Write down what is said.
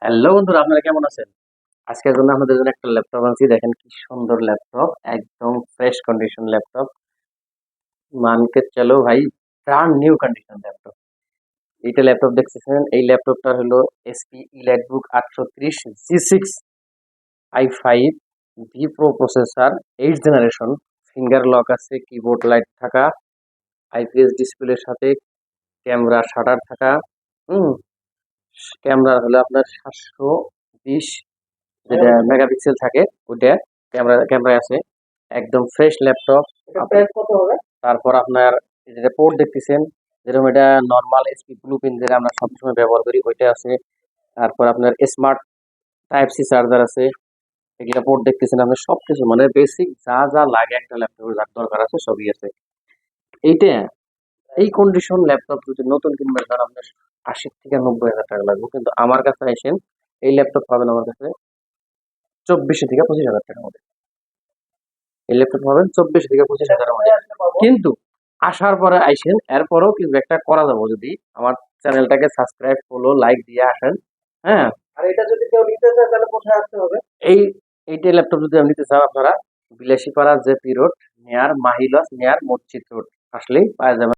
Hello বন্ধুরা, আপনারা কেমন আছেন? আজকের জন্য আপনাদের জন্য একটা ল্যাপটপ আনছি। দেখেন কি সুন্দর ল্যাপটপ, একদম ফ্রেশ কন্ডিশন ল্যাপটপ। মানকে চলো ভাই, ব্র্যান্ড নিউ কন্ডিশন ল্যাপটপ। এইটা ল্যাপটপ দেখতেছেন, এই ল্যাপটপটা হলো HP EliteBook 830 G6 i5 vPro processor, 8 generation. Finger lock আছে, কিবোর্ড লাইট থাকা, আইপিএস ডিসপ্লের সাথে ক্যামেরা শাটার থাকা। হুম ক্যামেরা হলো আপনার 720 যেটা মেগাপিক্সেল থাকে, ওইটা ক্যামেরায় আছে। একদম ফ্রেশ ল্যাপটপ। প্রাইস কত হবে? তারপর আপনার এই যেটা পোর্ট দেখতেছেন, যেরকম এটা নর্মাল এসপি ব্লুপিন যেটা আমরা সবসময় ব্যবহার করি, ওইটা আছে। তারপর আপনার স্মার্ট টাইপ সি চার্জার আছে। এগুলা পোর্ট দেখতেছেন, আপনার সবকিছু মানে বেসিক যা যা লাগে একটা ল্যাপটপের যার দরকার আছে সবই আছে। এইটা এই কন্ডিশন ল্যাপটপ যদি নতুন কিনবেন তাহলে আপনার 80 থেকে 90 হাজার টাকা লাগবে, কিন্তু আমার কাছে আসেন এই ল্যাপটপ পাবেন আমার কাছে 24 থেকে 25 হাজার টাকার মধ্যে। এই ল্যাপটপ পাবেন 24 থেকে 25 হাজারের মধ্যে। কিন্তু আসার পরে আইসেন, এরপরেও কিন্তু একটা করা যাবো যদি আমার চ্যানেলটাকে সাবস্ক্রাইব ফলো লাইক দিয়ে আসেন। হ্যাঁ, আর এটা যদি কেউ নিতে চায় তাহলে কোথায় আসতে হবে? এই এইটা ল্যাপটপ যদি আপনি নিতে চান, আপনারা বিলাসীপাড়া জেপি রোড নিয়ার মাহিলস নিয়ার মসজিদ রোড আসলেই পাওয়া যাবে।